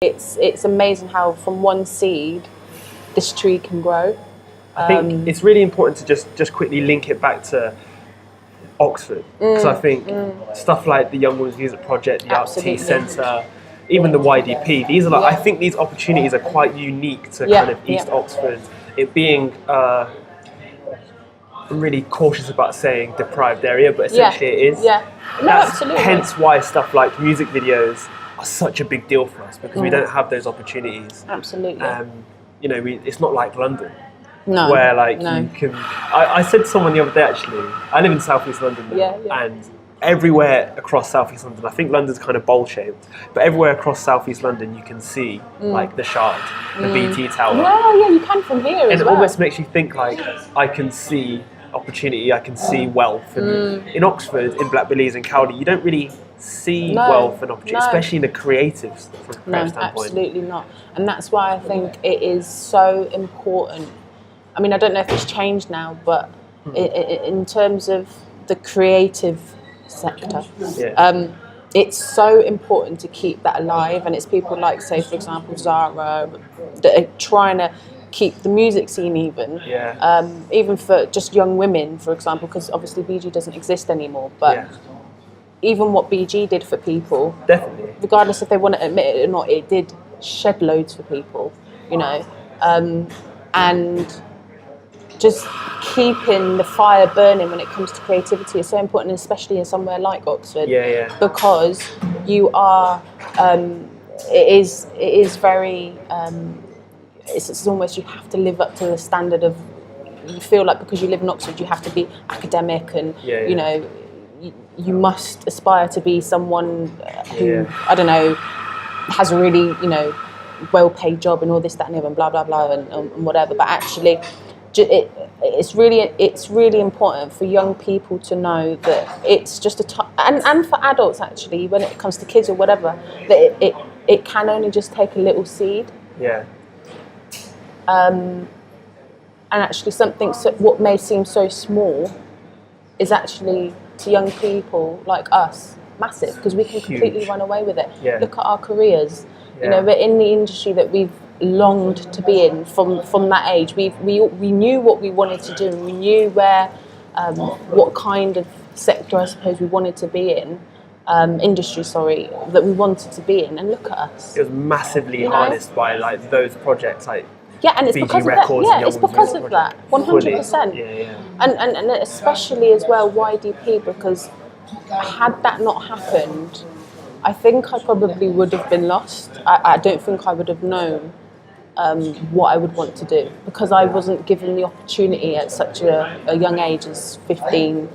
It's amazing how from one seed this tree can grow. I think it's really important to just quickly link it back to Oxford, because I think stuff like the Young Women's Music Project, the Art Centre, even the YDP, these are I think these opportunities are quite unique to kind of East Oxford. It being I'm really cautious about saying deprived area, but essentially it is. Absolutely. Hence why stuff like music videos are such a big deal for us, because we don't have those opportunities. Absolutely. You know, it's not like London. No. Where you can. I said to someone the other day, actually, I live in South East London now, and everywhere across South East London, I think London's kind of bowl shaped, but everywhere across South East London you can see like the Shard, the BT Tower. Yeah, you can from here as well. And it almost makes you think like, I can see opportunity, I can see wealth. And in Oxford, in Blackbillys and Cowley, you don't really see wealth and opportunity, especially in the creative standpoint. Absolutely not. And that's why I think it is so important. I mean, I don't know if it's changed now, but in terms of the creative sector, it's so important to keep that alive. And it's people like, say, for example, Zara, that are trying to keep the music scene even for just young women, for example, because obviously BG doesn't exist anymore. But even what BG did for people, definitely, regardless if they want to admit it or not, it did shed loads for people, you know, and just keeping the fire burning when it comes to creativity is so important, especially in somewhere like Oxford. Because you are, it is very, it's almost, you have to live up to the standard of, you feel like because you live in Oxford, you have to be academic and, you know, you must aspire to be someone who, I don't know, has a really, you know, well-paid job and all this, that and the other, and blah, blah, blah, and whatever. But actually, it's really important for young people to know that it's just and for adults actually, when it comes to kids or whatever, that it can only just take a little seed. And actually something what may seem so small is actually, to young people like us, massive, because we can completely run away with it. Look at our careers. You know, we're in the industry that we've longed to be in from that age. We knew what we wanted to do, and we knew where what kind of sector, I suppose, we wanted to be in, industry, that we wanted to be in, and look at us. It was massively harnessed by like those projects, like and it's because of that. It's because of that, 100%. And especially as well YDP, because had that not happened, I think I probably would have been lost. I don't think I would have known what I would want to do, because I wasn't given the opportunity at such a young age as 15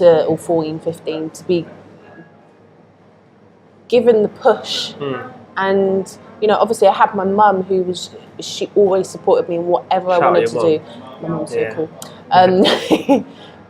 or 14, 15 to be given the push. And, you know, obviously I had my mum she always supported me in whatever I wanted to do. My mum's so cool.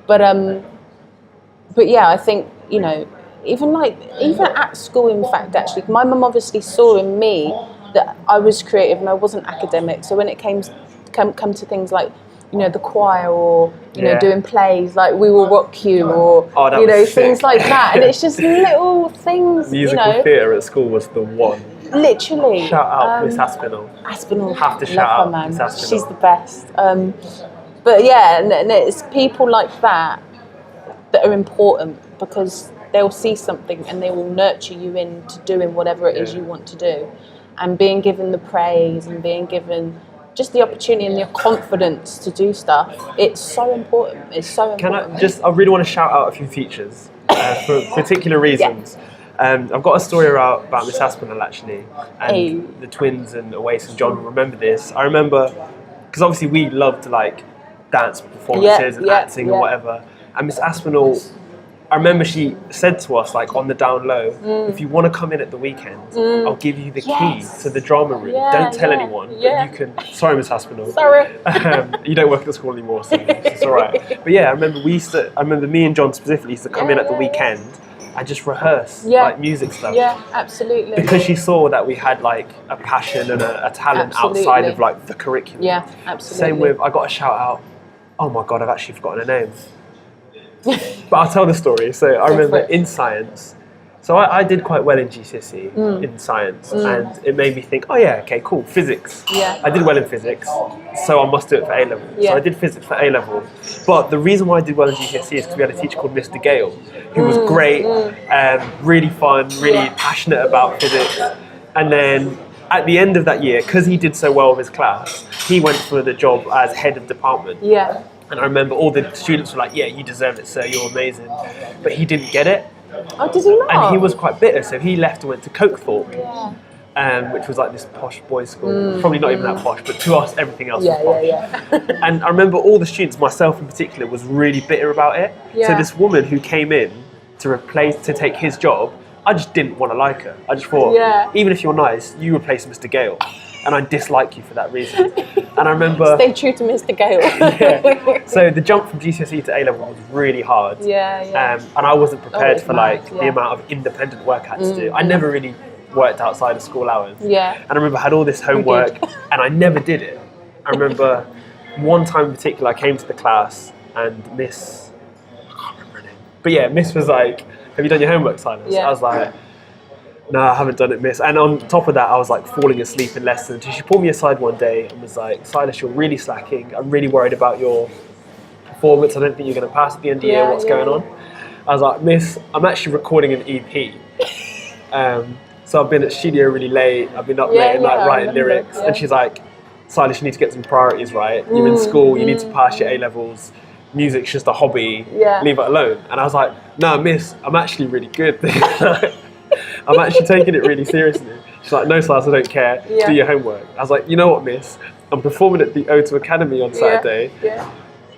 But yeah, I think, you know, even at school, in fact, actually, my mum obviously saw in me that I was creative and I wasn't academic. So when it come to things like, you know, the choir, or you know, doing plays like We Will Rock You, or you know, things like that, and it's just little things. Musical theatre at school was the one. Literally. Shout out Miss Aspinall. Have to shout out man. Miss Aspinall. She's the best. But yeah, and it's people like that are important, because they'll see something and they will nurture you into doing whatever it is you want to do, and being given the praise and being given just the opportunity and the confidence to do stuff. It's so important. It's so important. I really want to shout out a few teachers for particular reasons. I've got a story about Miss Aspinall, actually, and the twins and Oasis and John will remember this. I remember, because obviously we love to like dance performances and acting and whatever, and Miss Aspinall, I remember she said to us, like, on the down low, if you want to come in at the weekend, I'll give you the key to the drama room. Don't tell anyone, but you can. Sorry, Miss Aspinall. Sorry. You don't work at the school anymore, so it's all right. But yeah, I remember me and John specifically used to come in at the weekend and just rehearse like music stuff. Yeah, absolutely. Because she saw that we had like a passion and a talent outside of like the curriculum. Yeah, absolutely. Same with, I got a shout out. Oh my God, I've actually forgotten her name. But I'll tell the story. So I remember in science, So I did quite well in GCSE in science, and it made me think, oh yeah, okay, cool, physics. Yeah. I did well in physics, so I must do it for A level. Yeah. So I did physics for A level. But the reason why I did well in GCSE is because we had a teacher called Mr. Gale, who was great, really fun, really passionate about physics. And then at the end of that year, because he did so well with his class, he went for the job as head of department. Yeah. And I remember all the students were like, yeah, you deserve it, sir, you're amazing. But he didn't get it. Oh, did he not? And he was quite bitter, so he left and went to Cokethorpe, Yeah. which was like this posh boys' school. Probably not even that posh, but to us, everything else Yeah, was posh. yeah. And I remember all the students, myself in particular, was really bitter about it. So Yeah. this woman who came in to take his job, I just didn't want to like her. I just thought, Yeah. even if you're nice, you replace Mr. Gale. And I dislike you for that reason. And I remember... Stay true to Mr. Gale. Yeah. So the jump from GCSE to A level was really hard. Yeah, yeah. And I wasn't prepared it's for mad, the amount of independent work I had to do. I never really worked outside of school hours. Yeah. And I remember I had all this homework and I never did it. I remember one time in particular I came to the class and Miss, I can't remember her name, but yeah, Miss was like, have you done your homework, Silas? Yeah. I was like, no, I haven't done it, Miss. And on top of that, I was like falling asleep in lessons. So she pulled me aside one day and was like, Silas, you're really slacking. I'm really worried about your performance. I don't think you're going to pass at the end of the year. What's going on? I was like, Miss, I'm actually recording an EP. So I've been at studio really late. I've been up late at night writing lyrics. And she's like, Silas, you need to get some priorities right. You're in school. You need to pass your A levels. Music's just a hobby. Leave it alone. And I was like, no, Miss, I'm actually really good. I'm actually taking it really seriously. She's like, no, Silas, I don't care. Do your homework. I was like, you know what, Miss? I'm performing at the O2 Academy on Saturday.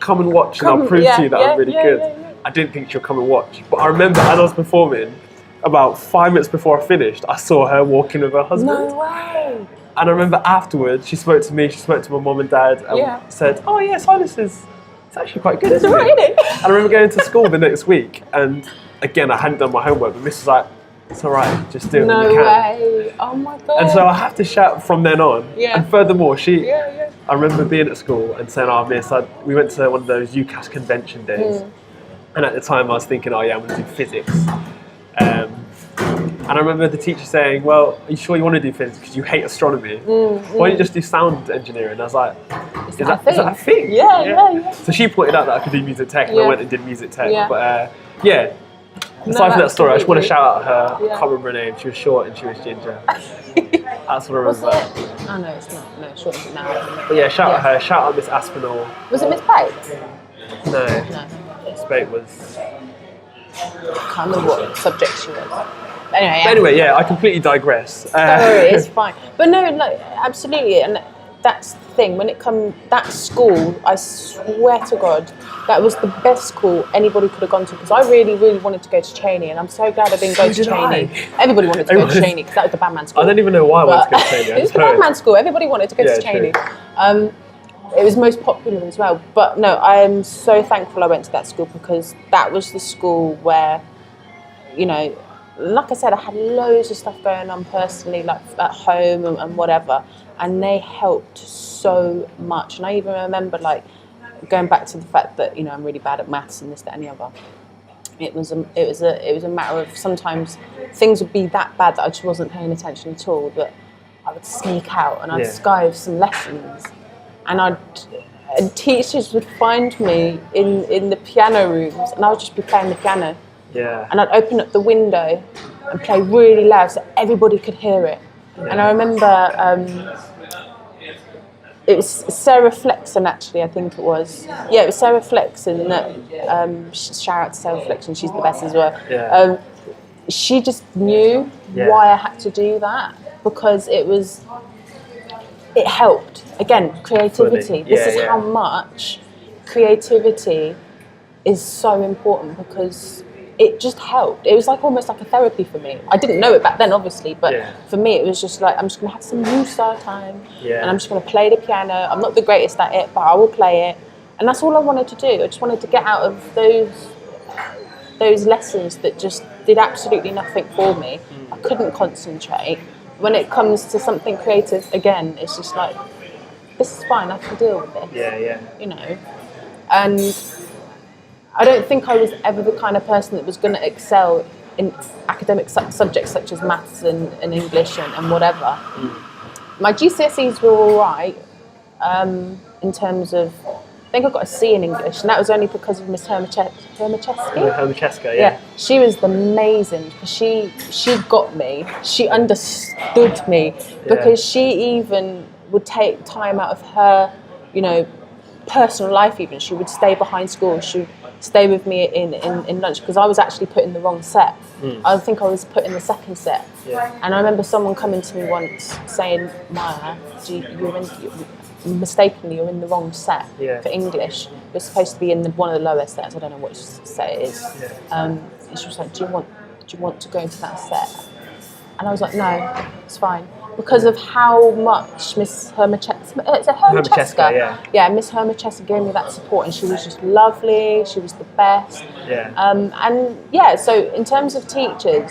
Come and watch and I'll prove to you that I'm really good. I didn't think she'll come and watch. But I remember as I was performing, about 5 minutes before I finished, I saw her walking with her husband. No way. And I remember afterwards, she spoke to me, she spoke to my mum and dad, and said, oh yeah, Silas is it's actually quite good, isn't it? And I remember going to school the next week, and again, I hadn't done my homework, but Miss was like, it's all right, just do it when you can. No way. Oh my God. And so I have to shout from then on. Yeah. And furthermore, I remember being at school and saying, oh, Miss, we went to one of those UCAS convention days. And at the time I was thinking, oh yeah, I'm going to do physics. And I remember the teacher saying, well, are you sure you want to do physics because you hate astronomy? Why don't you just do sound engineering? And I was like, is that a thing? Yeah. So she pointed out that I could do music tech, and I went and did music tech. Yeah. But aside from that story, I just want to shout out her. I can't remember her name. She was short and she was ginger. That's what I remember. Oh no, it's not. No, short is now. But yeah, shout out her. Shout out Miss Aspinall. Was it Miss Bates? No. Miss Bates was... I can't remember what subject she was. Anyway, yeah, I completely digress. Sorry, it's fine. But no, like, absolutely, and that's the thing. When it comes, that school, I swear to God, that was the best school anybody could have gone to, because I really, really wanted to go to Cheney, and I'm so glad I didn't go to Cheney. Everybody wanted to go to Cheney, because that was the bad man school. I don't even know why I wanted to go to Cheney. It was the bad man school. Everybody wanted to go to Cheney. It was most popular as well. But no, I am so thankful I went to that school, because that was the school where, you know, like I said, I had loads of stuff going on personally, like at home and whatever, and they helped so much. And I even remember, like, going back to the fact that, you know, I'm really bad at maths and this, that, and the other. It was a matter of sometimes things would be that bad that I just wasn't paying attention at all, that I would sneak out and I'd skive some lessons, and teachers would find me in the piano rooms, and I would just be playing the piano. Yeah. And I'd open up the window and play really loud so everybody could hear it. Yeah. And I remember it was Sarah Flexon, actually, I think it was. Yeah, it was Sarah Flexon. Shout out to Sarah Flexon, she's the best as well. Yeah. She just knew why I had to do that, because it helped. Again, creativity. This is how much creativity is so important, because it just helped. It was like almost like a therapy for me. I didn't know it back then, obviously, but for me it was just like, I'm just going to have some Musa time, and I'm just going to play the piano. I'm not the greatest at it, but I will play it. And that's all I wanted to do. I just wanted to get out of those lessons that just did absolutely nothing for me. I couldn't concentrate. When it comes to something creative, again, it's just like, this is fine, I can deal with this. Yeah. You know? And I don't think I was ever the kind of person that was going to excel in academic subjects such as maths and English and whatever. My GCSEs were all right in terms of, I think I got a C in English, and that was only because of Miss Hermacheska. Hermacheska, Yeah, she was amazing because she got me. She understood me because she even would take time out of her, you know, personal life. Even she would stay behind school. She would stay with me in lunch because I was actually put in the wrong set. I think I was put in the second set. And I remember someone coming to me once saying, "Maya, mistakenly you're in the wrong set for English. You're supposed to be in one of the lower sets. I don't know which set it is." And she was like, "Do you want to go into that set?" And I was like, "No, it's fine." Because of how much Miss Hermacheska, Miss Hermacheska gave me that support, and she was just lovely. She was the best. So in terms of teachers,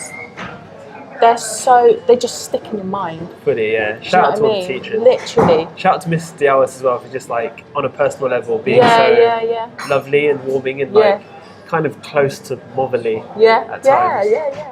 they just stick in your mind. Fully, yeah. Shout out to all the teachers. Literally. Shout out to Miss Diawas as well for just like on a personal level being so lovely and warming and like kind of close to motherly at times. Yeah.